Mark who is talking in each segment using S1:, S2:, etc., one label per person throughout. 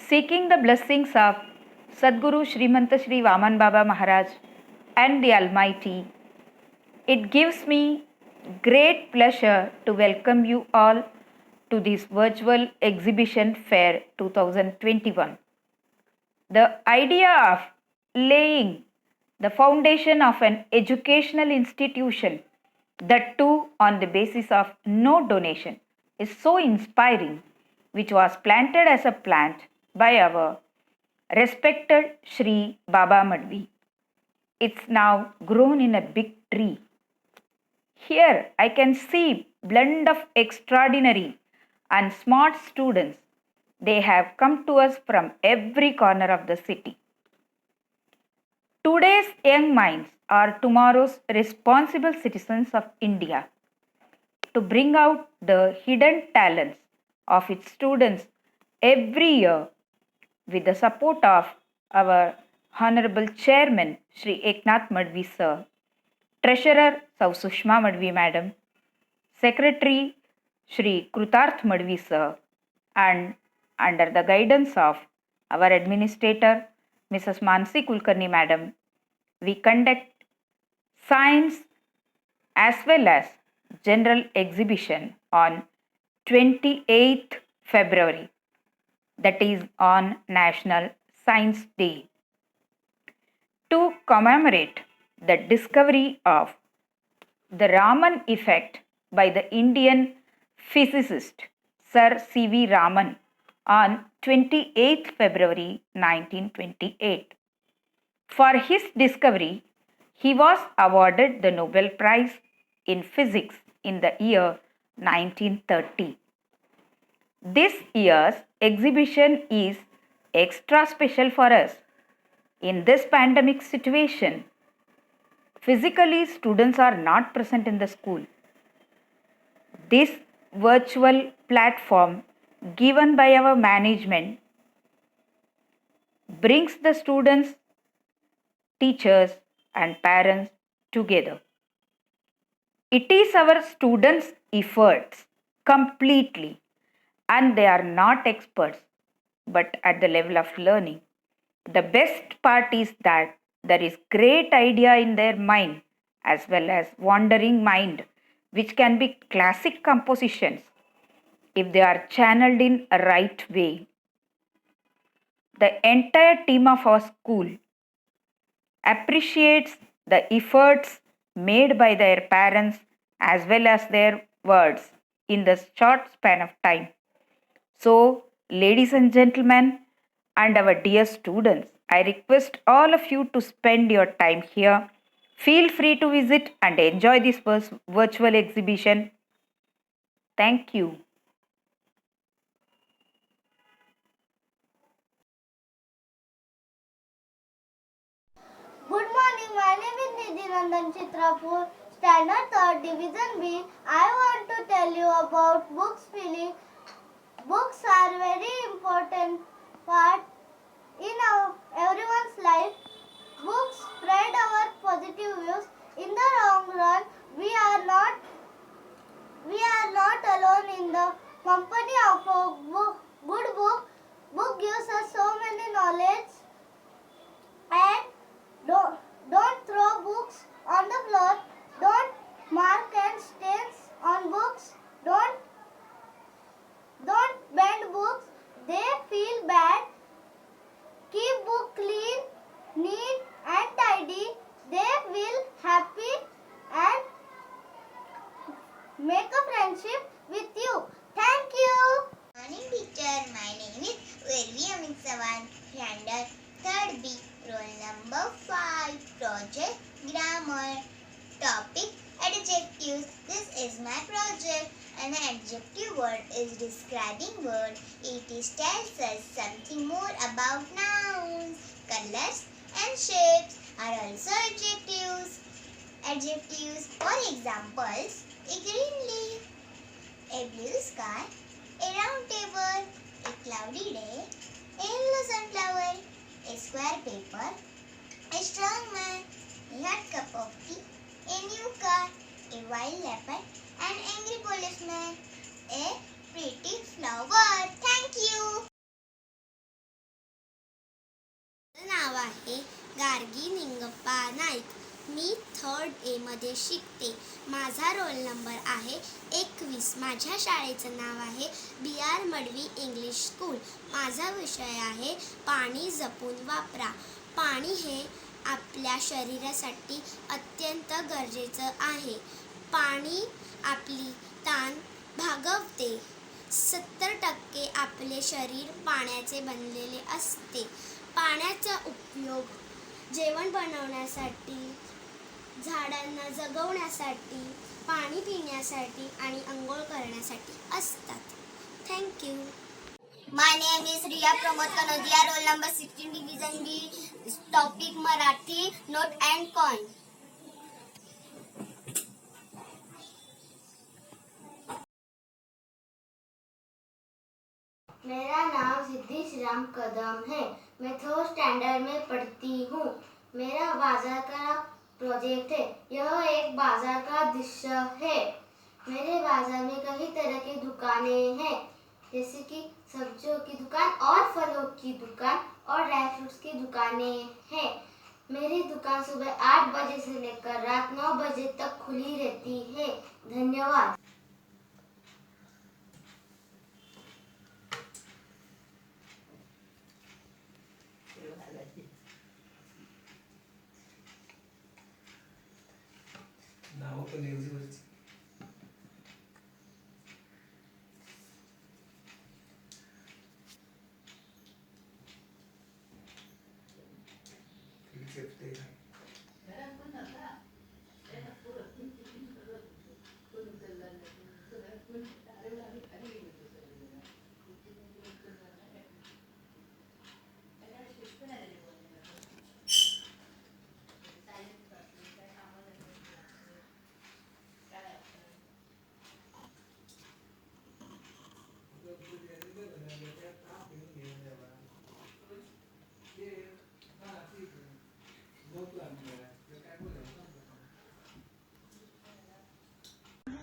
S1: seeking the blessings of Sadguru Srimanta Shri Vaman Baba Maharaj and the Almighty, it gives me great pleasure to welcome you all to this virtual exhibition fair 2021. The idea of laying the foundation of an educational institution, that too on the basis of no donation, is so inspiring, which was planted as a plant by our respected Sri Baba Madhvi. It's now grown in a big tree. Here I can see blend of extraordinary and smart students. They have come to us from every corner of the city. Today's young minds are tomorrow's responsible citizens of India. To bring out the hidden talents of its students every year, with the support of our Honorable Chairman Shri Eknath Madhvi Sir, Treasurer Sau Sushma Madhvi Madam, Secretary Shri Krutarth Madhvi Sir, and under the guidance of our Administrator Mrs. Mansi Kulkarni Madam, we conduct science as well as general exhibition on 28th February, that is on National Science Day, to commemorate the discovery of the Raman effect by the Indian physicist Sir C.V. Raman on 28th February 1928. For his discovery, he was awarded the Nobel Prize in Physics in the year 1930. This year's exhibition is extra special for us. In this pandemic situation, physically students are not present in the school. This virtual platform given by our management brings the students, teachers and parents together. It is our students' efforts completely, and they are not experts but at the level of learning. The best part is that there is great idea in their mind as well as wandering mind, which can be classic compositions if they are channeled in a right way. The entire team of our school appreciates the efforts made by their parents as well as their words in the short span of time. So, ladies and gentlemen, and our dear students, I request all of you to spend your time here. Feel free to visit and enjoy this virtual exhibition. Thank you.
S2: Good morning, my name is Nidhi Nandan Chitrapur, Standard 3rd Division B. I want to tell you about books feeling. Books are very important part in everyone's life. Books spread our positive views. In the long run, we are not alone in the company of a good book. Book gives us so many knowledge, and don't throw books on the floor. Don't mark and stains on books. Don't bend books. They feel bad. Keep book clean, neat and tidy. They will happy and make a friendship with you. Thank you.
S3: Morning teacher, my name is Urvi Amit Sawan, Standard 3rd B, roll number 5, project grammar. Topic adjectives. This is my project. An adjective word is describing word. It tells us something more about nouns. Colors and shapes are also adjectives. Adjectives, for examples, a green leaf, a blue sky, a round table, a cloudy day, a yellow sunflower, a square paper, a strong man, a hot cup of tea, a new car, a wild leopard, an angry policeman, a pretty flower. Thank you.
S4: नाव आहे गार्गी निंगप्पा नाईक. मी 3rd A मध्ये शिकते. माझा roll number आहे 21. माझ्या शाळेचं नाव आहे BR Madavi English school. माझा विषय आहे पाणी जपून वापरा. पाणी हे आपल्या शरीरासाठी अत्यंत गरजेचं आहे. पाणी आपली ताण भागवते. 70% आपले शरीर पाण्याचे बनलेले असते. पाण्याचा उपयोग जेवण बनवण्यासाठी, झाडांना जगवण्यासाठी, पाणी पिण्यासाठी आणि अंघोळ करण्यासाठी असतात. Thank you.
S3: My name is Riya Pramod Kanodia, roll number 16, division B, topic Marathi, note and con.
S2: मेरा नाम सिद्धि श्रीराम कदम है. मैं 3rd स्टैंडर्ड में पढ़ती हूँ. मेरा बाजार का प्रोजेक्ट है. यह एक बाजार का दृश्य है. मेरे बाजार में कई तरह की दुकानें हैं, जैसे कि सब्जियों की दुकान और फलों की दुकान और ड्राई फ्रूट्स की दुकानें हैं. मेरी दुकान सुबह 8 बजे से लेकर रात 9 बजे तक खुली रहती है. धन्यवाद.
S5: नाव पण न्यूजवरची.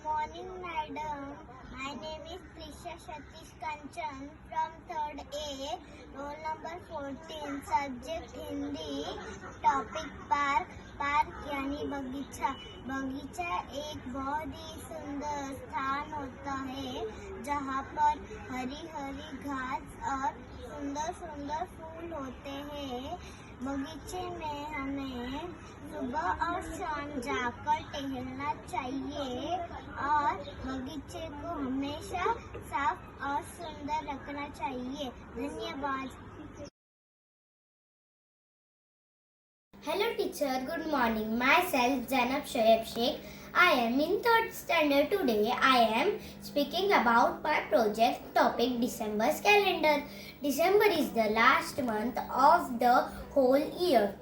S4: Morning, madam. My name is Prisha Satish Kanchan from 3rd A, roll number 14, subject Hindi, topic park. Park यानी बगीचा. बगीचा एक बहुत ही सुंदर स्थान होता है जहाँ पर हरी हरी घास और सुंदर सुंदर फूल होते हैं. बगीचे में हमें सुबह और शाम जाकर टहलना चाहिए और बगीचे को हमेशा साफ और सुंदर रखना चाहिए. धन्यवाद.
S2: Hello teacher, good morning. Myself Zainab Shoaib Sheikh. I am in 3rd standard today. I am speaking about my project topic December's calendar. December is the last month of the whole year.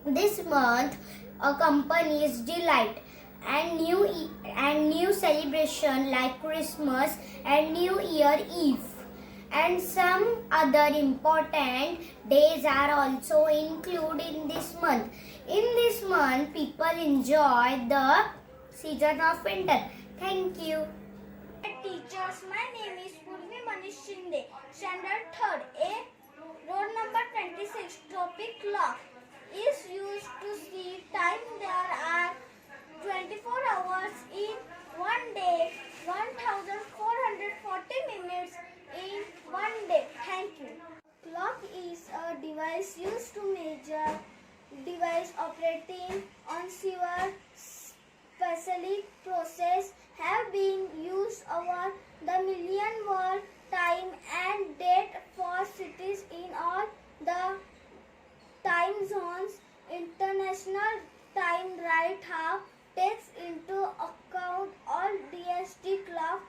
S2: This month accompanies delight and new celebration like Christmas and New Year Eve. And some other important days are also included in this month. In this month, people enjoy the season of winter. Thank you.
S4: Teachers, my name is Purvi Manish Shinde, standard 3rd A, roll number 26, topic clock. Is used to see time. There are 24 hours in one day, 1440 minutes in one day. Thank you. Clock is a device used to measure device operating on several specific process have been used over the million world time and date for cities in all the time zones. International time right half takes into account all DST clock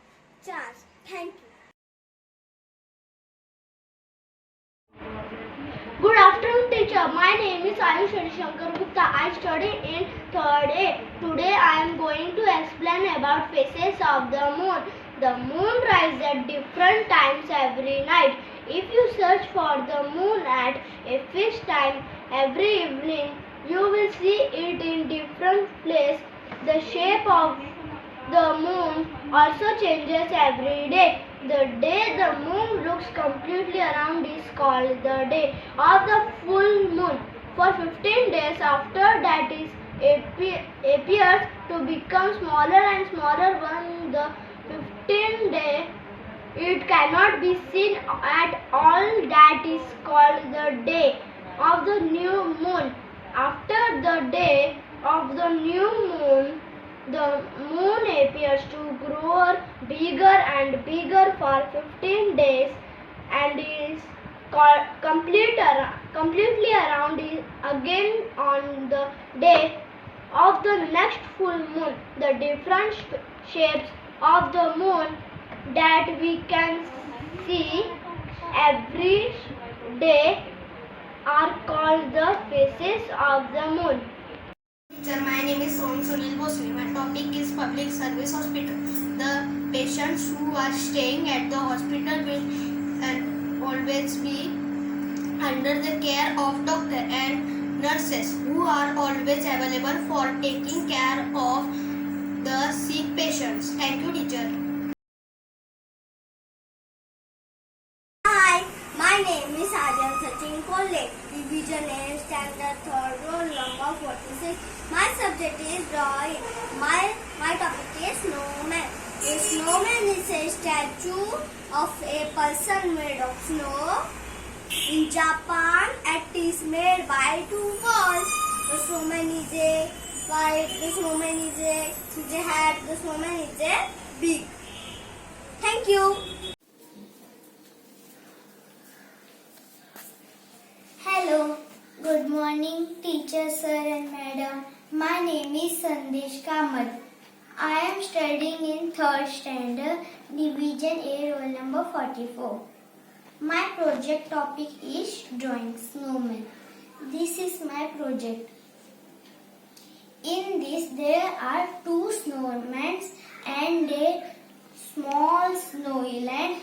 S4: charts. Thank you.
S2: Good afternoon, teacher. My name is Ayush Shankar Gupta. I study in 3rd A. Today I am going to explain about phases of the moon. The moon rises at different times every night. If you search for the moon at a fixed time every evening, you will see it in different place. The shape of the moon also changes every day. The day the moon looks completely around is called the day of the full moon. For 15 days after that appears to become smaller and smaller when the 15th day it cannot be seen at all. That is called the day of the new moon. After the day of the new moon, the moon appears to grow bigger and bigger for 15 days and is completely around it again on the day of the next full moon. The different shapes of the moon that we can see every day are called the phases of the moon.
S6: Sir, my name is Som Sunil Bosni. My topic is public service hospital. The patients who are staying at the hospital will always be under the care of doctor and nurses who are always available for taking care of the sick patients. Thank you, teacher.
S4: Hi, my name is Aryan Sachin Kolle, Division A, Standard 3rd, roll number 46. My subject is drawing. My topic is snowman. A snowman is a statue of a person made of snow. In Japan, it is made by two balls. The snowman is a white, the snowman is a hat, the snowman is a big. Thank you. Hello, good morning teacher, sir and madam. My name is Sandesh Kamat. I am studying in 3rd standard, Division A, roll number 44. My project topic is drawing snowman. This is my project. In this there are two snowmen and a small snowy land.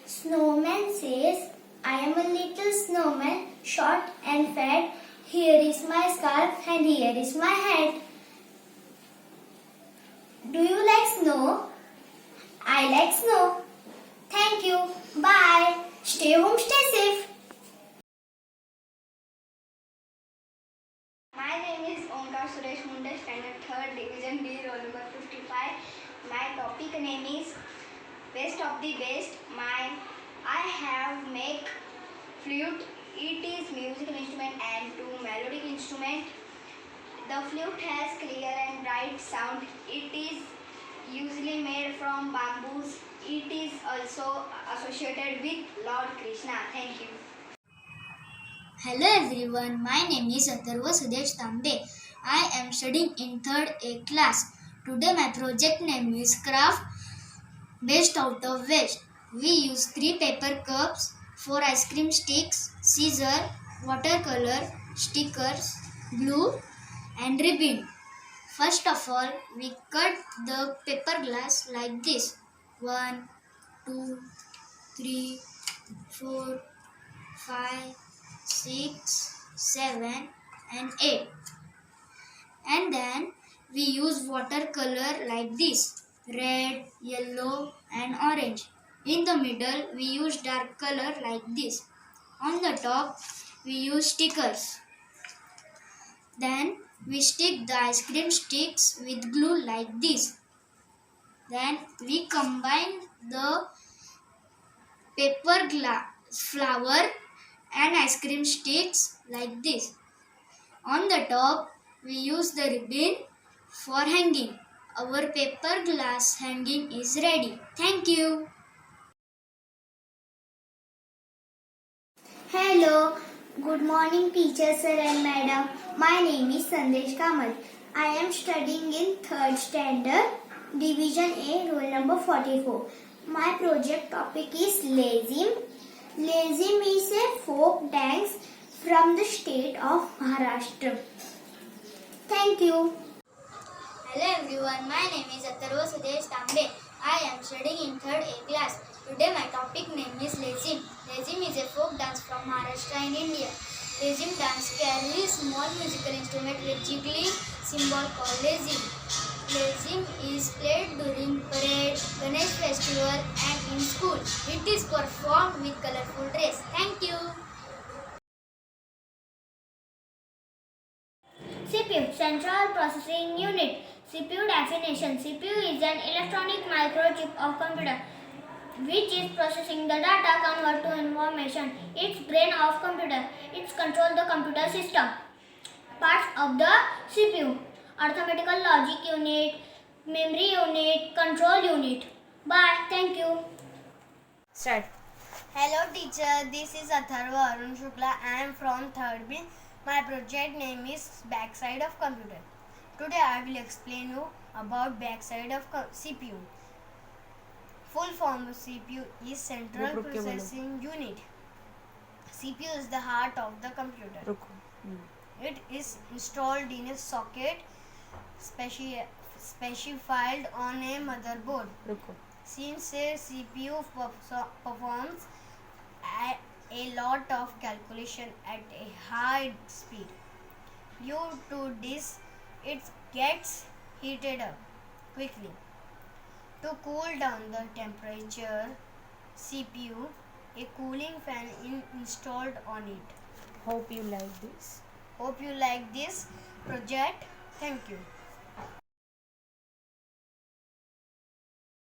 S4: Snowman says, I am a little snowman, short and fat. Here is my scarf and here is my hat. Do you like snow? I like snow. Thank you. Bye. Stay home, stay safe. My name is Omkar Suresh Munda, Standard 3rd, Division B, roll number 55. My topic name is Best of the Best. I have make flute. It is musical instrument and two melodic instrument. The flute has clear and bright sound. It is usually made from bamboos. It is also associated with Lord Krishna. Thank you.
S7: Hello everyone, my name is Atharva Sudesh Tambe. I am studying in 3rd A class. Today my project name is Craft Best Out of Waste. We use 3 paper cups, 4 ice cream sticks, scissor, watercolor, stickers, glue and ribbon. First of all, we cut the paper glass like this. 1, 2, 3, 4, 5, 6, 7 and 8. And then we use watercolor like this, red, yellow and orange. In the middle we use dark color like this. On the top we use stickers. Then we stick the ice cream sticks with glue like this. Then we combine the paper flower and ice cream sticks like this. On the top we use the ribbon for hanging. Our paper glass hanging is ready. Thank you.
S4: Hello, good morning teacher, sir and madam. My name is Sandesh Kamal. I am studying in 3rd standard, Division A, roll number 44. My project topic is Lezim. Lezim is a folk dance from the state of Maharashtra. Thank you.
S7: Hello everyone, my name is Atharva Sudesh Tambe. I am studying in 3rd A class. Today my topic name is Lezim. Lezim is a folk dance from Maharashtra in India. Lezim dance carries small musical instrument with jiggling symbol called lezim. Blazing is played during parade, Ganesh festival and in school. It is performed with colorful dress. Thank you. CPU, Central Processing Unit. CPU definition. CPU is an electronic microchip of computer which is processing the data convert to information. It's brain of computer. It controls the computer system. Parts of the CPU: arithmetical logic unit, memory unit, control unit. Bye. Thank you.
S6: Start. Hello teacher, this is Atharva Arun Shukla. I am from 3rd B. My project name is Backside of Computer. Today I will explain you about backside of CPU. Full form of CPU is Central Processing Unit. CPU is the heart of the computer. It is installed in a socket specified on a motherboard. Since a CPU performs a lot of calculation at a high speed, due to this it gets heated up quickly. To cool down the temperature, CPU, a cooling fan is installed on it.
S8: Hope you like this.
S6: Hope you like this project. Thank you.